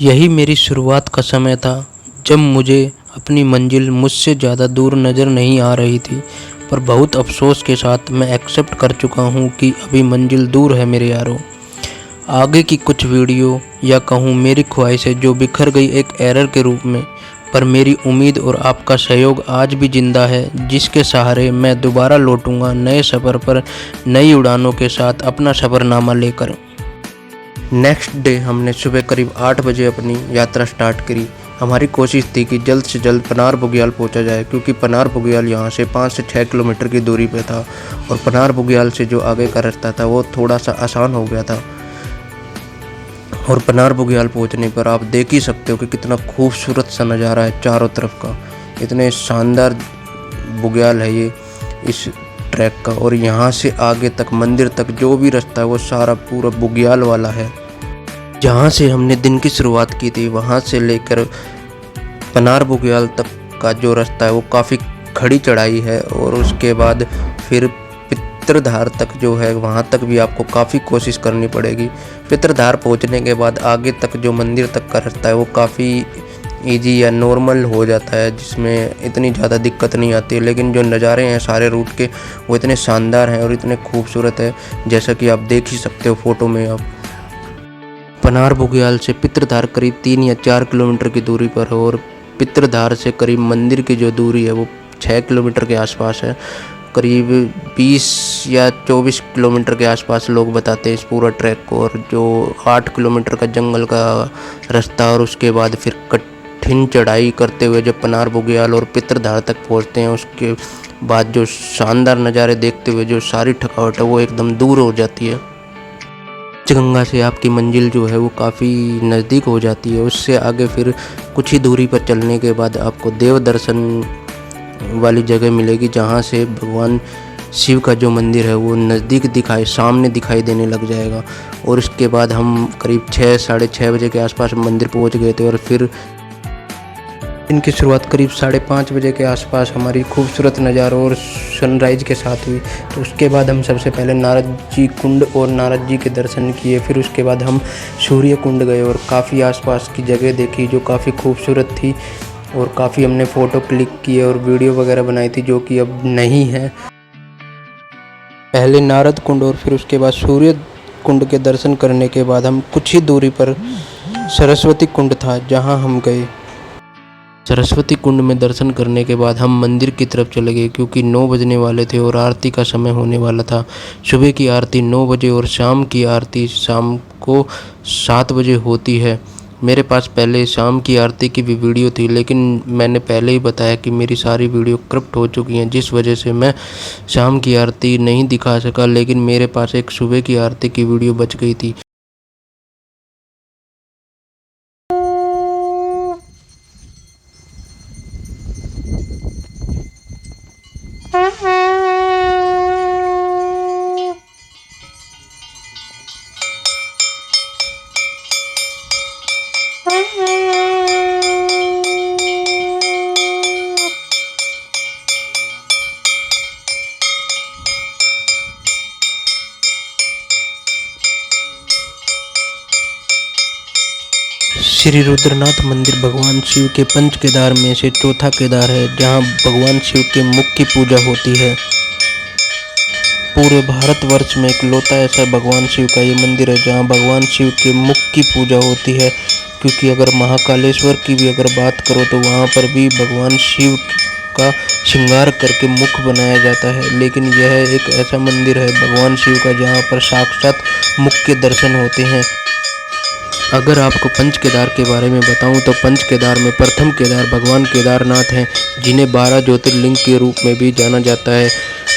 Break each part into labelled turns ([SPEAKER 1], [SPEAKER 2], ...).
[SPEAKER 1] यही मेरी शुरुआत का समय था जब मुझे अपनी मंजिल मुझसे ज़्यादा दूर नज़र नहीं आ रही थी, पर बहुत अफसोस के साथ मैं एक्सेप्ट कर चुका हूँ कि अभी मंजिल दूर है मेरे यारों। आगे की कुछ वीडियो या कहूँ मेरी ख्वाहिशें जो बिखर गई एक एरर के रूप में, पर मेरी उम्मीद और आपका सहयोग आज भी ज़िंदा है, जिसके सहारे मैं दोबारा लौटूंगा नए सफ़र पर, नई उड़ानों के साथ अपना सफ़रनामा लेकर। नेक्स्ट डे हमने सुबह करीब 8 बजे अपनी यात्रा स्टार्ट करी। हमारी कोशिश थी कि जल्द से जल्द पनार बुग्याल पहुंचा जाए, क्योंकि पनार बुग्याल यहाँ से 5 से 6 किलोमीटर की दूरी पे था और पनार बुग्याल से जो आगे का रास्ता था वो थोड़ा सा आसान हो गया था। और पनार बुग्याल पहुँचने पर आप देख ही सकते हो कि कितना खूबसूरत सा नज़ारा है चारों तरफ का। इतने शानदार बुग्याल है ये इस ट्रैक का, और यहाँ से आगे तक मंदिर तक जो भी रास्ता है वो सारा पूरा बुग्याल वाला है। जहाँ से हमने दिन की शुरुआत की थी वहाँ से लेकर पनार बुग्याल तक का जो रास्ता है वो काफ़ी खड़ी चढ़ाई है, और उसके बाद फिर पित्रधार तक जो है वहाँ तक भी आपको काफ़ी कोशिश करनी पड़ेगी। पित्रधार पहुँचने के बाद आगे तक जो मंदिर तक का रास्ता है वो काफ़ी ईजी या नॉर्मल हो जाता है, जिसमें इतनी ज़्यादा दिक्कत नहीं आती है। लेकिन जो नज़ारे हैं सारे रूट के वो इतने शानदार हैं और इतने खूबसूरत है, जैसा कि आप देख ही सकते हो फ़ोटो में। आप पनार बुग्याल से पित्रधार करीब 3 या 4 किलोमीटर की दूरी पर है, और पित्रधार से करीब मंदिर की जो दूरी है वो 6 किलोमीटर के आसपास है। करीब 20 या 24 किलोमीटर के आसपास लोग बताते हैं इस पूरा ट्रैक को, और जो 8 किलोमीटर का जंगल का रास्ता और उसके बाद फिर कठिन चढ़ाई करते हुए जब पनार बुग्याल और पित्रधार तक पहुंचते हैं, उसके बाद जो शानदार नज़ारे देखते हुए जो सारी थकावट है वो एकदम दूर हो जाती है। पंचगंगा से आपकी मंजिल जो है वो काफ़ी नज़दीक हो जाती है। उससे आगे फिर कुछ ही दूरी पर चलने के बाद आपको देव दर्शन वाली जगह मिलेगी, जहाँ से भगवान शिव का जो मंदिर है वो नज़दीक सामने दिखाई देने लग जाएगा। और इसके बाद हम करीब 6 साढ़े 6 बजे के आसपास मंदिर पहुँच गए थे, और फिर दिन की शुरुआत करीब 5:30 बजे के आसपास हमारी खूबसूरत नज़ारों और सनराइज़ के साथ हुई। तो उसके बाद हम सबसे पहले नारद जी कुंड और नारद जी के दर्शन किए। फिर उसके बाद हम सूर्य कुंड गए और काफ़ी आसपास की जगह देखी जो काफ़ी खूबसूरत थी, और काफ़ी हमने फ़ोटो क्लिक किए और वीडियो वगैरह बनाई थी, जो कि अब नहीं है। पहले नारद कुंड और फिर उसके बाद सूर्य कुंड के दर्शन करने के बाद हम कुछ ही दूरी पर सरस्वती कुंड था जहाँ हम गए। सरस्वती कुंड में दर्शन करने के बाद हम मंदिर की तरफ चले गए, क्योंकि 9 बजने वाले थे और आरती का समय होने वाला था। सुबह की आरती 9 बजे और शाम की आरती शाम को 7 बजे होती है। मेरे पास पहले शाम की आरती की भी वीडियो थी, लेकिन मैंने पहले ही बताया कि मेरी सारी वीडियो करप्ट हो चुकी हैं, जिस वजह से मैं शाम की आरती नहीं दिखा सका। लेकिन मेरे पास एक सुबह की आरती की वीडियो बच गई थी। श्री रुद्रनाथ मंदिर भगवान शिव के पंच केदार में से चौथा केदार है, जहां भगवान शिव के मुख की पूजा होती है। पूरे भारतवर्ष में इकलौता ऐसा भगवान शिव का ये मंदिर है जहां भगवान शिव के मुख की पूजा होती है। क्योंकि अगर महाकालेश्वर की भी अगर बात करो तो वहां पर भी भगवान शिव का श्रृंगार करके मुख बनाया जाता है, लेकिन यह एक ऐसा मंदिर है भगवान शिव का जहां पर साक्षात मुख के दर्शन होते हैं। अगर आपको पंच केदार के बारे में बताऊं तो पंच केदार में प्रथम केदार भगवान केदारनाथ हैं, जिन्हें 12 ज्योतिर्लिंग के रूप में भी जाना जाता है।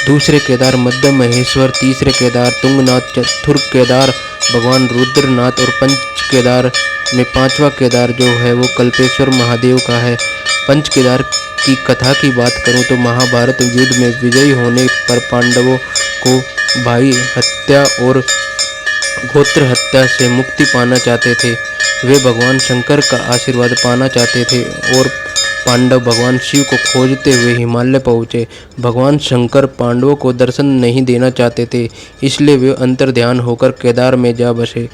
[SPEAKER 1] दूसरे केदार मध्य महेश्वर, तीसरे केदार तुंगनाथ, चतुर्थ केदार भगवान रुद्रनाथ, और पंच केदार में 5वां केदार जो है वो कल्पेश्वर महादेव का है। पंच केदार की कथा की बात करूं तो महाभारत युद्ध में विजयी होने पर पांडवों को भाई हत्या और गोत्र हत्या से मुक्ति पाना चाहते थे। वे भगवान शंकर का आशीर्वाद पाना चाहते थे और पांडव भगवान शिव को खोजते हुए हिमालय पहुँचे। भगवान शंकर पांडवों को दर्शन नहीं देना चाहते थे, इसलिए वे अंतर्ध्यान होकर केदार में जा बसे।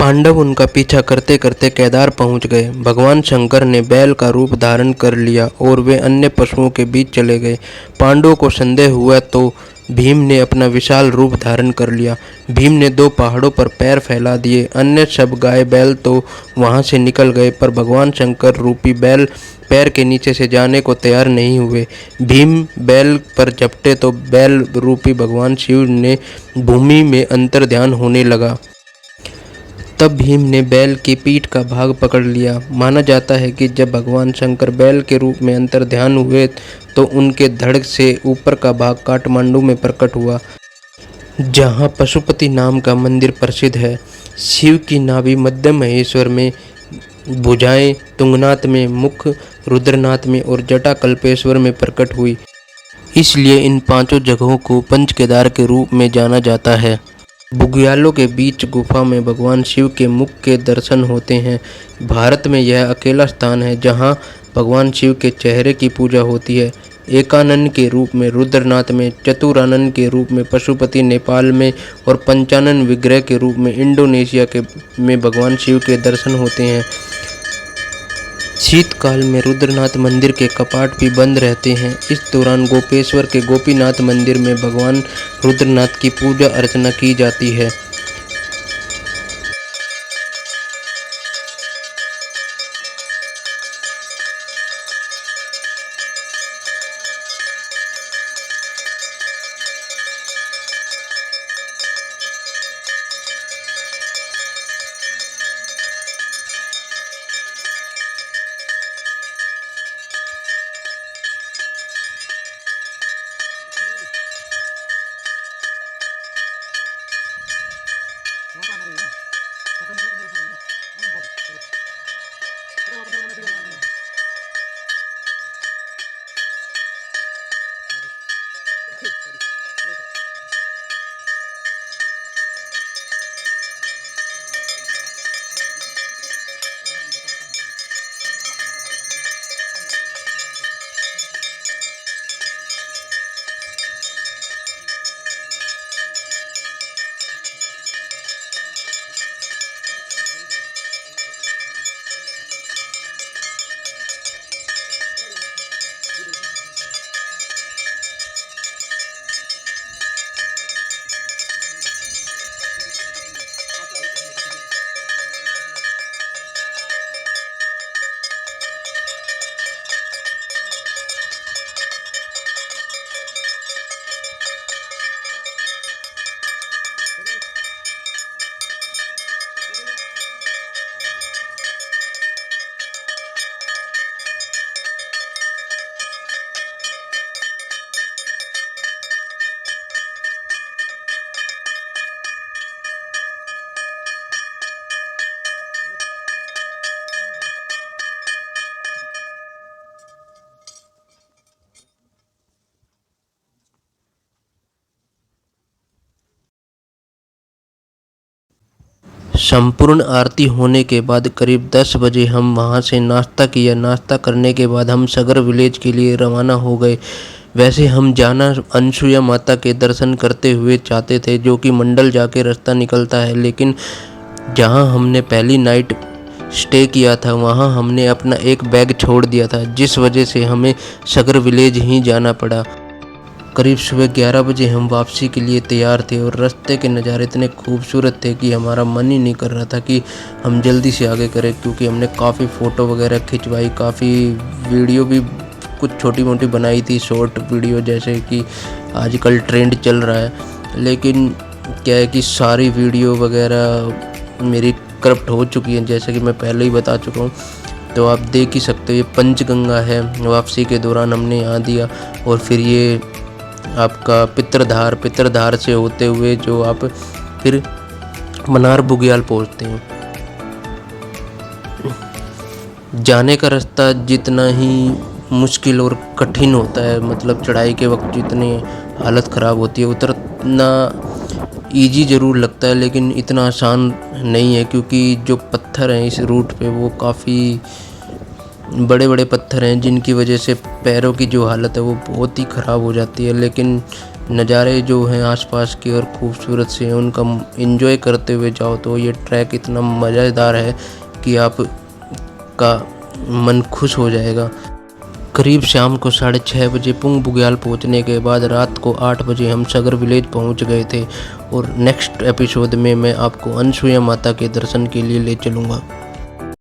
[SPEAKER 1] पांडव उनका पीछा करते करते केदार पहुंच गए। भगवान शंकर ने बैल का रूप धारण कर लिया और वे अन्य पशुओं के बीच चले गए। पांडवों को संदेह हुआ तो भीम ने अपना विशाल रूप धारण कर लिया। भीम ने 2 पहाड़ों पर पैर फैला दिए। अन्य सब गाय बैल तो वहां से निकल गए, पर भगवान शंकर रूपी बैल पैर के नीचे से जाने को तैयार नहीं हुए। भीम बैल पर झपटे तो बैल रूपी भगवान शिव ने भूमि में अंतर्ध्यान होने लगा। तब भीम ने बैल की पीठ का भाग पकड़ लिया। माना जाता है कि जब भगवान शंकर बैल के रूप में अंतर्ध्यान हुए तो उनके धड़ से ऊपर का भाग काठमांडू में प्रकट हुआ, जहां पशुपति नाम का मंदिर प्रसिद्ध है। शिव की नाभि मध्य महेश्वर में, भुजाएं तुंगनाथ में, मुख रुद्रनाथ में और जटा कल्पेश्वर में प्रकट हुई। इसलिए इन 5 जगहों को पंच केदार के रूप में जाना जाता है। बुग्यालों के बीच गुफा में भगवान शिव के मुख के दर्शन होते हैं। भारत में यह अकेला स्थान है जहां भगवान शिव के चेहरे की पूजा होती है। एकानन के रूप में रुद्रनाथ में, चतुरानन के रूप में पशुपति नेपाल में और पंचानन विग्रह के रूप में इंडोनेशिया में भगवान शिव के दर्शन होते हैं। शीतकाल में रुद्रनाथ मंदिर के कपाट भी बंद रहते हैं। इस दौरान गोपेश्वर के गोपीनाथ मंदिर में भगवान रुद्रनाथ की पूजा अर्चना की जाती है। संपूर्ण आरती होने के बाद करीब 10 बजे हम वहां से नाश्ता किया। नाश्ता करने के बाद हम सगर विलेज के लिए रवाना हो गए। वैसे हम जाना अनसुया माता के दर्शन करते हुए चाहते थे, जो कि मंडल जाके रास्ता निकलता है, लेकिन जहां हमने पहली नाइट स्टे किया था वहां हमने अपना एक बैग छोड़ दिया था, जिस वजह से हमें सगर विलेज ही जाना पड़ा। करीब सुबह 11 बजे हम वापसी के लिए तैयार थे और रास्ते के नज़ारे इतने खूबसूरत थे कि हमारा मन ही नहीं कर रहा था कि हम जल्दी से आगे करें, क्योंकि हमने काफ़ी फ़ोटो वगैरह खिंचवाई, काफ़ी वीडियो भी कुछ छोटी मोटी बनाई थी, शॉर्ट वीडियो जैसे कि आजकल ट्रेंड चल रहा है। लेकिन क्या है कि सारी वीडियो वगैरह मेरी करप्ट हो चुकी है, जैसे कि मैं पहले ही बता चुका हूँ। तो आप देख ही सकते हो, ये पंचगंगा है, वापसी के दौरान हमने यहाँ दिया। और फिर ये आपका पित्रधार से होते हुए जो आप फिर मनार बुग्याल पहुँचते हैं। जाने का रास्ता जितना ही मुश्किल और कठिन होता है, मतलब चढ़ाई के वक्त जितनी हालत ख़राब होती है, उतना इजी ज़रूर लगता है, लेकिन इतना आसान नहीं है, क्योंकि जो पत्थर हैं इस रूट पे वो काफ़ी बड़े बड़े पत्थर हैं, जिनकी वजह से पैरों की जो हालत है वो बहुत ही ख़राब हो जाती है। लेकिन नज़ारे जो हैं आसपास के और खूबसूरत से उनका एंजॉय करते हुए जाओ तो ये ट्रैक इतना मज़ेदार है कि आपका मन खुश हो जाएगा। करीब शाम को 6:30 बजे पुंग बुग्याल पहुंचने के बाद रात को 8 बजे हम सगर विलेज पहुंच गए थे और नेक्स्ट एपिसोड में मैं आपको अनसुया माता के दर्शन के लिए ले चलूँगा।